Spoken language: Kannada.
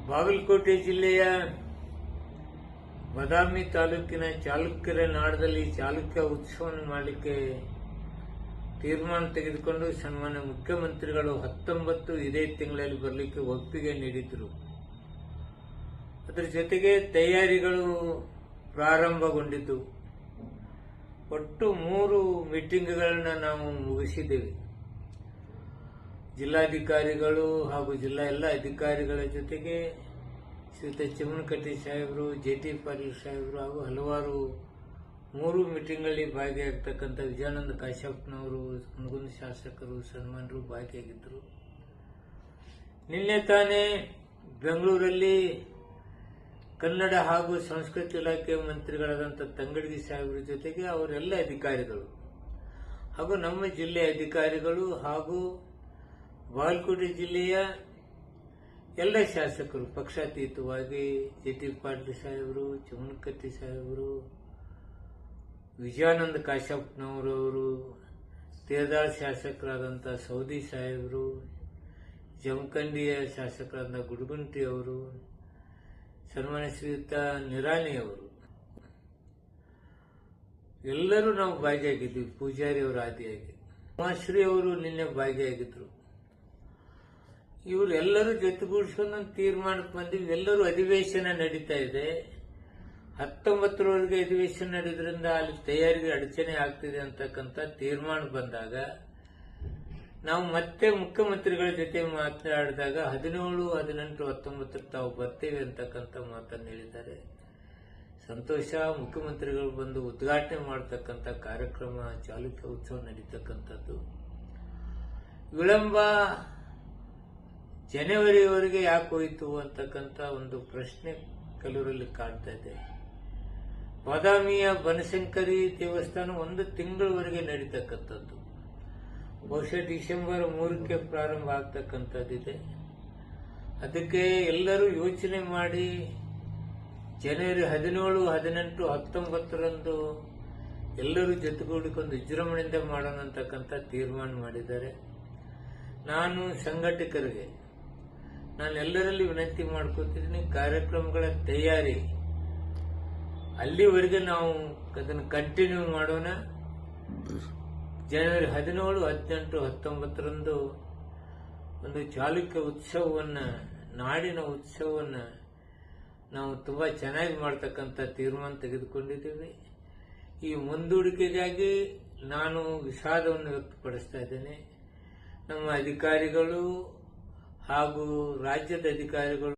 ಬಾಗಲಕೋಟೆ ಜಿಲ್ಲೆಯ ಬಾದಾಮಿ ತಾಲೂಕಿನ ಚಾಲುಕ್ಯರ ನಾಡದಲ್ಲಿ ಚಾಲುಕ್ಯ ಉತ್ಸವವನ್ನು ಮಾಡಲಿಕ್ಕೆ ತೀರ್ಮಾನ ತೆಗೆದುಕೊಂಡು ಸನ್ಮಾನ್ಯ ಮುಖ್ಯಮಂತ್ರಿಗಳು 19 ಇದೇ ತಿಂಗಳಲ್ಲಿ ಬರಲಿಕ್ಕೆ ಒಪ್ಪಿಗೆ ನೀಡಿದರು. ಅದರ ಜೊತೆಗೆ ತಯಾರಿಗಳು ಪ್ರಾರಂಭಗೊಂಡಿದ್ದು ಒಟ್ಟು 3 ಮೀಟಿಂಗ್ಗಳನ್ನು ನಾವು ಮುಗಿಸಿದ್ದೇವೆ. ಜಿಲ್ಲಾಧಿಕಾರಿಗಳು ಹಾಗೂ ಜಿಲ್ಲಾ ಎಲ್ಲ ಅಧಿಕಾರಿಗಳ ಜೊತೆಗೆ ಶ್ರೀಯುತ ಚಿಮ್ಮನಕಟ್ಟಿ ಸಾಹೇಬರು, ಜೆ.ಟಿ. ಪಾಟೀಲ್ ಸಾಹೇಬರು ಹಾಗೂ ಹಲವಾರು 3 ಮೀಟಿಂಗ್ಗಳಲ್ಲಿ ಭಾಗಿಯಾಗತಕ್ಕಂಥ ವಿಜಯಾನಂದ ಕಾಶ್ಯಪ್ನವರು, ಹುನಗುಂದ ಶಾಸಕರು, ಸನ್ಮಾನರು ಭಾಗಿಯಾಗಿದ್ದರು. ನಿನ್ನೆ ತಾನೇ ಬೆಂಗಳೂರಲ್ಲಿ ಕನ್ನಡ ಹಾಗೂ ಸಂಸ್ಕೃತಿ ಇಲಾಖೆ ಮಂತ್ರಿಗಳಾದಂಥ ತಂಗಡಗಿ ಸಾಹೇಬರ ಜೊತೆಗೆ ಅವರೆಲ್ಲ ಅಧಿಕಾರಿಗಳು ಹಾಗೂ ನಮ್ಮ ಜಿಲ್ಲೆಯ ಅಧಿಕಾರಿಗಳು ಹಾಗೂ ಬಾಗಲಕೋಟೆ ಜಿಲ್ಲೆಯ ಎಲ್ಲ ಶಾಸಕರು ಪಕ್ಷಾತೀತವಾಗಿ ಜೆ.ಟಿ. ಪಾಟೀಲ್ ಸಾಹೇಬರು, ಚಿಮ್ಮನಕಟ್ಟಿ ಸಾಹೇಬರು, ವಿಜಯಾನಂದ ಕಾಶ್ಯಪ್ನವರವರು, ತೇರದಾಳ್ ಶಾಸಕರಾದಂಥ ಸೌದಿ ಸಾಹೇಬರು, ಜಮಖಂಡಿಯ ಶಾಸಕರಾದ ಗುಡಗುಂಟಿ ಅವರು, ಸನ್ಮಾನ್ಯ ಶ್ರೀಯುತ ನಿರಾಣಿ ಅವರು ಎಲ್ಲರೂ ನಾವು ಭಾಗಿಯಾಗಿದ್ವಿ. ಪೂಜಾರಿ ಅವರ ಆದಿಯಾಗಿ ಉಮಾಶ್ರೀ ಅವರು ನಿನ್ನೆ ಭಾಗಿಯಾಗಿದ್ರು. ಇವರೆಲ್ಲರೂ ಜೊತೆಗೂಡಿಸ್ಕೊಂಡು ತೀರ್ಮಾನಕ್ಕೆ ಬಂದಿವಿ. ಎಲ್ಲರೂ ಅಧಿವೇಶನ ನಡೀತಾ ಇದೆ. 19ರವರೆಗೆ ಅಧಿವೇಶನ ನಡೆದ್ರಿಂದ ಅಲ್ಲಿ ತಯಾರಿಗೆ ಅಡಚಣೆ ಆಗ್ತಿದೆ ಅಂತಕ್ಕಂಥ ತೀರ್ಮಾನ ಬಂದಾಗ ನಾವು ಮತ್ತೆ ಮುಖ್ಯಮಂತ್ರಿಗಳ ಜೊತೆ ಮಾತನಾಡಿದಾಗ 17, 18, 19 ತಾವು ಬರ್ತೇವೆ ಅಂತಕ್ಕಂಥ ಮಾತನ್ನು ಹೇಳಿದ್ದಾರೆ. ಸಂತೋಷ. ಮುಖ್ಯಮಂತ್ರಿಗಳು ಬಂದು ಉದ್ಘಾಟನೆ ಮಾಡತಕ್ಕಂಥ ಕಾರ್ಯಕ್ರಮ ಚಾಲುಕ್ಯ ಉತ್ಸವ ನಡೀತಕ್ಕಂಥದ್ದು. ವಿಳಂಬ ಜನವರಿವರೆಗೆ ಯಾಕೆ ಹೋಯಿತು ಅಂತಕ್ಕಂಥ ಒಂದು ಪ್ರಶ್ನೆ ಕೆಲವರಲ್ಲಿ ಕಾಡ್ತಾ ಇದೆ. ಬಾದಾಮಿಯ ಬನಶಂಕರಿ ದೇವಸ್ಥಾನ 1 ತಿಂಗಳವರೆಗೆ ನಡೀತಕ್ಕಂಥದ್ದು. ಬಹುಶಃ ಡಿಸೆಂಬರ್ 3ಕ್ಕೆ ಪ್ರಾರಂಭ ಆಗ್ತಕ್ಕಂಥದ್ದಿದೆ. ಅದಕ್ಕೆ ಎಲ್ಲರೂ ಯೋಚನೆ ಮಾಡಿ ಜನವರಿ 17, 18, 19ರಂದು ಎಲ್ಲರೂ ಜೊತೆಗೂಡಿಕೊಂಡು ವಿಜೃಂಭಣೆಯಿಂದ ಮಾಡೋಣ ಅಂತಕ್ಕಂಥ ತೀರ್ಮಾನ ಮಾಡಿದ್ದಾರೆ. ನಾನು ಸಂಘಟಕರಿಗೆ ಎಲ್ಲರಲ್ಲಿ ವಿನಂತಿ ಮಾಡ್ಕೊತಿದ್ದೀನಿ, ಕಾರ್ಯಕ್ರಮಗಳ ತಯಾರಿ ಅಲ್ಲಿವರೆಗೆ ನಾವು ಅದನ್ನು ಕಂಟಿನ್ಯೂ ಮಾಡೋಣ. ಜನವರಿ 17, 18, 19ರಂದು ಒಂದು ಚಾಲುಕ್ಯ ಉತ್ಸವವನ್ನು, ನಾಡಿನ ಉತ್ಸವವನ್ನು ನಾವು ತುಂಬಾ ಚೆನ್ನಾಗಿ ಮಾಡ್ತಕ್ಕಂಥ ತೀರ್ಮಾನ ತೆಗೆದುಕೊಂಡಿದ್ದೇವೆ. ಈ ಮುಂದೂಡಿಕೆಗಾಗಿ ನಾನು ವಿಷಾದವನ್ನು ವ್ಯಕ್ತಪಡಿಸ್ತಾ ಇದ್ದೇನೆ. ನಮ್ಮ ಅಧಿಕಾರಿಗಳು ಹಾಗೂ ರಾಜ್ಯದ ಅಧಿಕಾರಿಗಳು